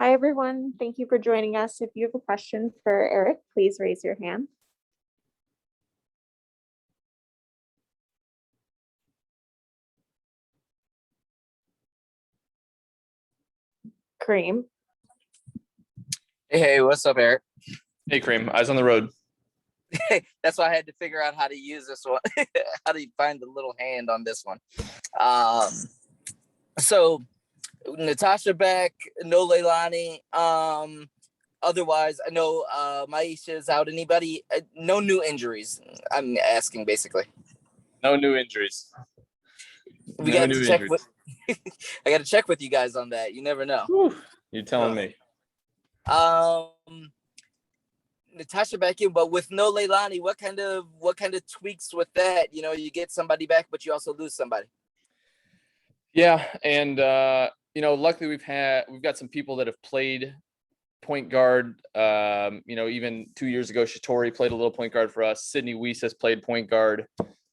Hi, everyone. Thank you for joining us. If you have a question for Eric, please raise your hand. Kareem. Hey, what's up, Eric? Hey, Kareem. Eyes on the road. That's why I had to figure out how to use this one. How do you find the little hand on this one? So Natasha back, no Leilani. Otherwise, I know Maisha's out. Anybody? No new injuries. I'm asking basically. No new injuries. We got to check. I got to check with you guys on that. You never know. Whew, you're telling me. Natasha back in, but with no Leilani, what kind of tweaks with that? You know, you get somebody back, but you also lose somebody. Yeah, and luckily we've got some people that have played point guard. Even 2 years ago, Shatori played a little point guard for us. Sydney Weiss has played point guard.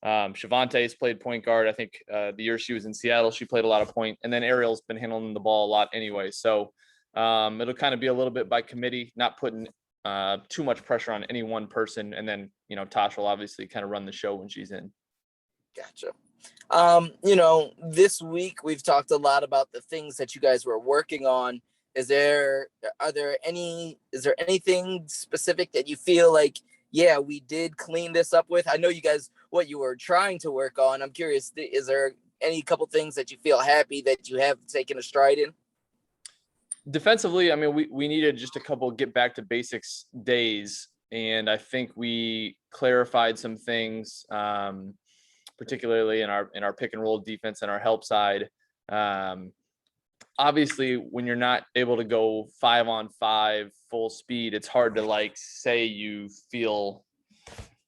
Shavante has played point guard. I think the year she was in Seattle, she played a lot of point. And then Ariel's been handling the ball a lot anyway. So it'll kind of be a little bit by committee, not putting too much pressure on any one person. And then, Tosh will obviously kind of run the show when she's in. Gotcha. This week we've talked a lot about the things that you guys were working on. Is there anything specific that you feel like, yeah, we did clean this up with? I know you guys, what you were trying to work on. I'm curious, is there any couple things that you feel happy that you have taken a stride in? Defensively, I mean, we needed just a couple get back to basics days. And I think we clarified some things, particularly in our pick and roll defense and our help side. Obviously, when you're not able to go 5-on-5 full speed, it's hard to say you feel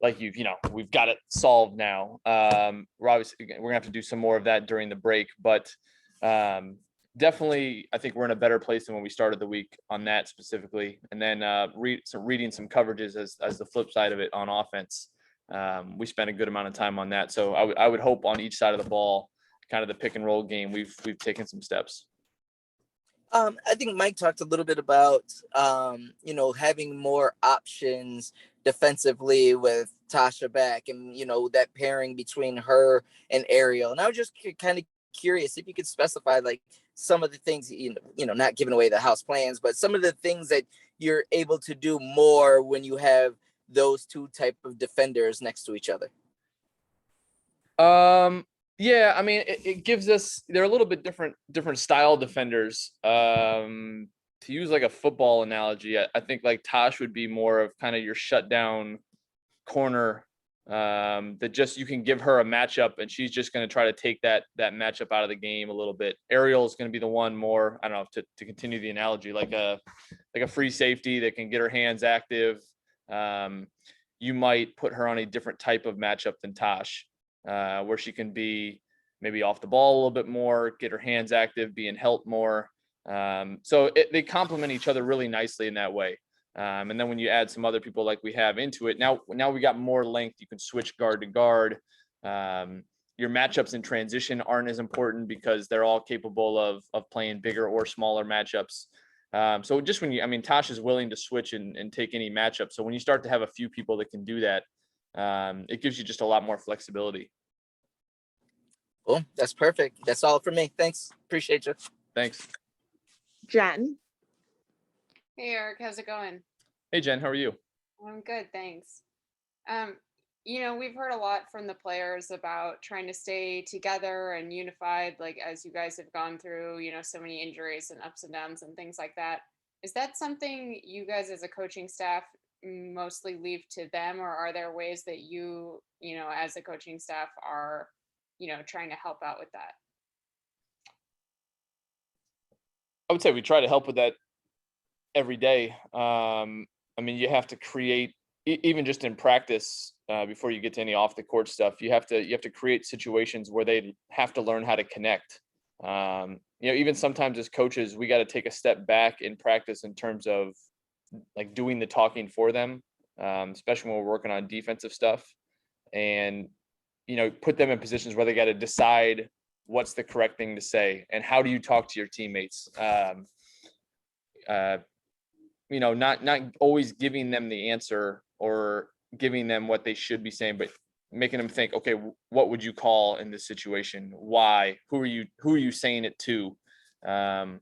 like we've got it solved now. We're gonna have to do some more of that during the break, but definitely I think we're in a better place than when we started the week on that specifically. And then reading some coverages as the flip side of it on offense. We spent a good amount of time on that. So I would hope on each side of the ball, kind of the pick and roll game, we've taken some steps. I think Mike talked a little bit about, having more options defensively with Tasha back and, that pairing between her and Ariel. And I was just kind of curious if you could specify some of the things, not giving away the house plans, but some of the things that you're able to do more when you have those two type of defenders next to each other. Yeah, I mean, it gives us, they're a little bit different style defenders. To use a football analogy, I think Tosh would be more of kind of your shutdown corner, that just, you can give her a matchup and she's just going to try to take that matchup out of the game a little bit. Ariel is going to be the one more, I don't know, to continue the analogy, like a free safety that can get her hands active. You might put her on a different type of matchup than Tosh. Where she can be maybe off the ball a little bit more, get her hands active, being helped more. So they complement each other really nicely in that way. And then when you add some other people like we have into it, now we got more length. You can switch guard to guard. Your matchups in transition aren't as important because they're all capable of playing bigger or smaller matchups. So just Tosh is willing to switch and take any matchup. So when you start to have a few people that can do that, it gives you just a lot more flexibility. Cool. That's perfect. That's all for me. Thanks. Appreciate you. Thanks. Jen. Hey, Eric. How's it going? Hey, Jen. How are you? I'm good. Thanks. We've heard a lot from the players about trying to stay together and unified, as you guys have gone through, so many injuries and ups and downs and things like that. Is that something you guys as a coaching staff mostly leave to them, or are there ways that you as a coaching staff are trying to help out with that? I would say we try to help with that every day. You have to create, even just in practice, before you get to any off the court stuff, you have to create situations where they have to learn how to connect. Even sometimes as coaches, we got to take a step back in practice in terms of doing the talking for them, especially when we're working on defensive stuff, and put them in positions where they got to decide what's the correct thing to say and how do you talk to your teammates. not always giving them the answer or giving them what they should be saying, but making them think, okay, what would you call in this situation? Why? Who are you saying it to? So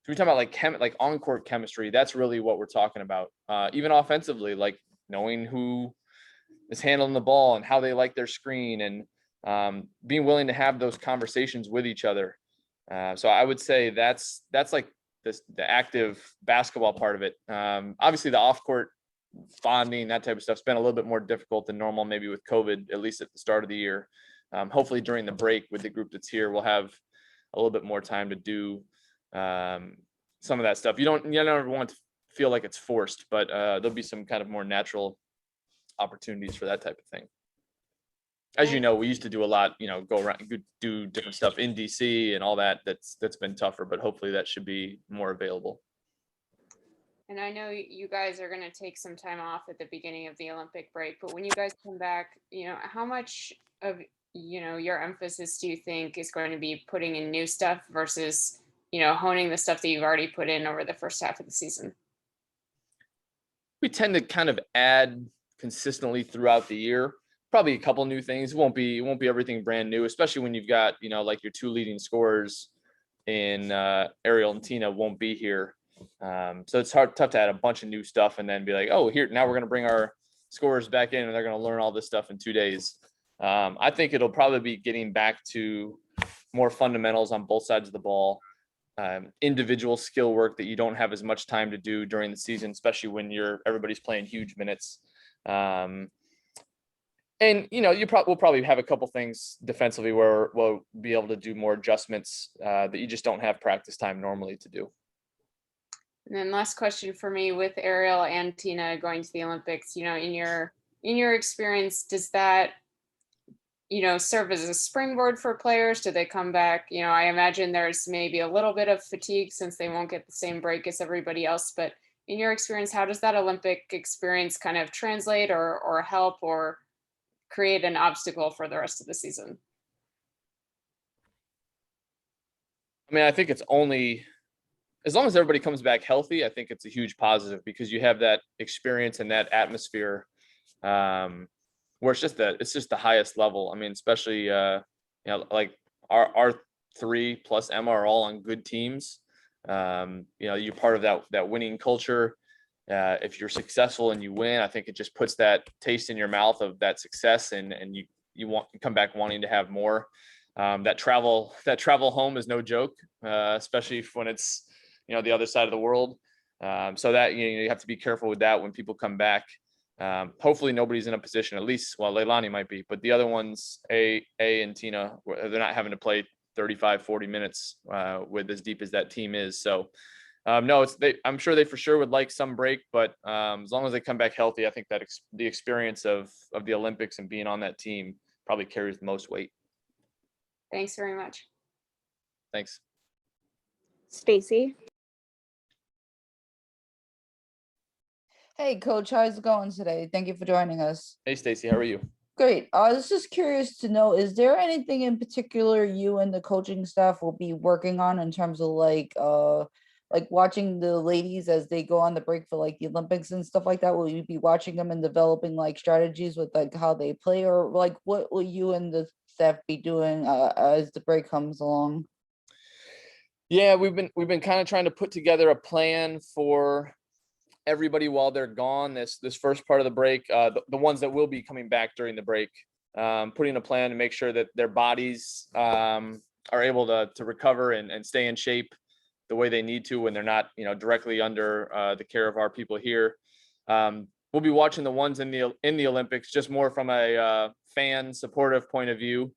we're talking about like on-court chemistry. That's really what we're talking about. Even offensively, like knowing who is handling the ball and how they like their screen, and being willing to have those conversations with each other. So I would say that's like the active basketball part of it. Obviously the off-court bonding, that type of stuff's been a little bit more difficult than normal, maybe with COVID, at least at the start of the year. Hopefully during the break with the group that's here, we'll have a little bit more time to do some of that stuff. You never want to feel like it's forced, but there'll be some kind of more natural opportunities for that type of thing. As you know, we used to do a lot, go around, do different stuff in DC and all that. That's been tougher, but hopefully that should be more available. And I know you guys are going to take some time off at the beginning of the Olympic break, but when you guys come back, how much of, your emphasis do you think is going to be putting in new stuff versus, honing the stuff that you've already put in over the first half of the season? We tend to kind of add consistently throughout the year, probably a couple new things. It won't be everything brand new, especially when you've got, like your two leading scorers in Ariel and Tina won't be here. So it's tough to add a bunch of new stuff and then be like, oh, here, now we're going to bring our scorers back in and they're going to learn all this stuff in 2 days. I think it'll probably be getting back to more fundamentals on both sides of the ball, individual skill work that you don't have as much time to do during the season, especially when everybody's playing huge minutes. And we'll probably have a couple things defensively where we'll be able to do more adjustments that you just don't have practice time normally to do. And then last question for me, with Ariel and Tina going to the Olympics, in your experience, does that, serve as a springboard for players? Do they come back? I imagine there's maybe a little bit of fatigue since they won't get the same break as everybody else, but in your experience, how does that Olympic experience kind of translate or help or create an obstacle for the rest of the season? I mean, I think it's only, as long as everybody comes back healthy, I think it's a huge positive because you have that experience and that atmosphere where it's just the highest level. I mean, especially like our 3 plus Emma are all on good teams. You're part of that winning culture. If you're successful and you win, I think it just puts that taste in your mouth of that success, and you come back wanting to have more. That travel home is no joke, especially when it's the other side of the world. So that you have to be careful with that when people come back. Hopefully nobody's in a position, at least, well, Leilani might be, but the other ones, A and Tina, they're not having to play 35-40 minutes with as deep as that team is. So no, I'm sure they for sure would like some break, but as long as they come back healthy, I think that the experience of the Olympics and being on that team probably carries the most weight. Thanks very much. Thanks. Stacy. Hey, Coach, how's it going today? Thank you for joining us. Hey, Stacy, how are you? Great. I was just curious to know, is there anything in particular you and the coaching staff will be working on in terms of like watching the ladies as they go on the break for like the Olympics and stuff like that? Will you be watching them and developing like strategies with like how they play, or like what will you and the staff be doing as the break comes along? Yeah, we've been kind of trying to put together a plan for everybody while they're gone, this first part of the break, the ones that will be coming back during the break, putting a plan to make sure that their bodies are able to recover and stay in shape the way they need to when they're not directly under the care of our people here. We'll be watching the ones in the Olympics just more from a fan supportive point of view,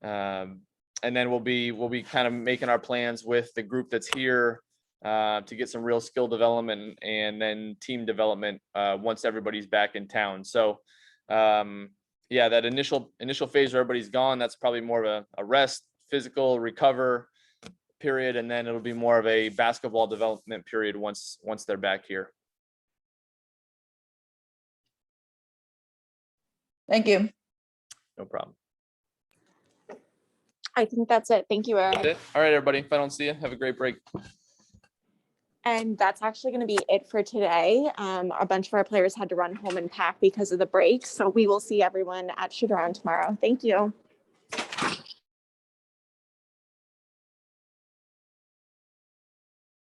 and then we'll be kind of making our plans with the group that's here to get some real skill development and then team development once everybody's back in town. So yeah, that initial phase where everybody's gone, that's probably more of a rest, physical recover period, and then it'll be more of a basketball development period once they're back here. Thank you. No problem. I think that's it. Thank you, Eric. That's it. All right, everybody. If I don't see you, have a great break. And that's actually going to be it for today. A bunch of our players had to run home and pack because of the break. So we will see everyone at shoot around tomorrow. Thank you.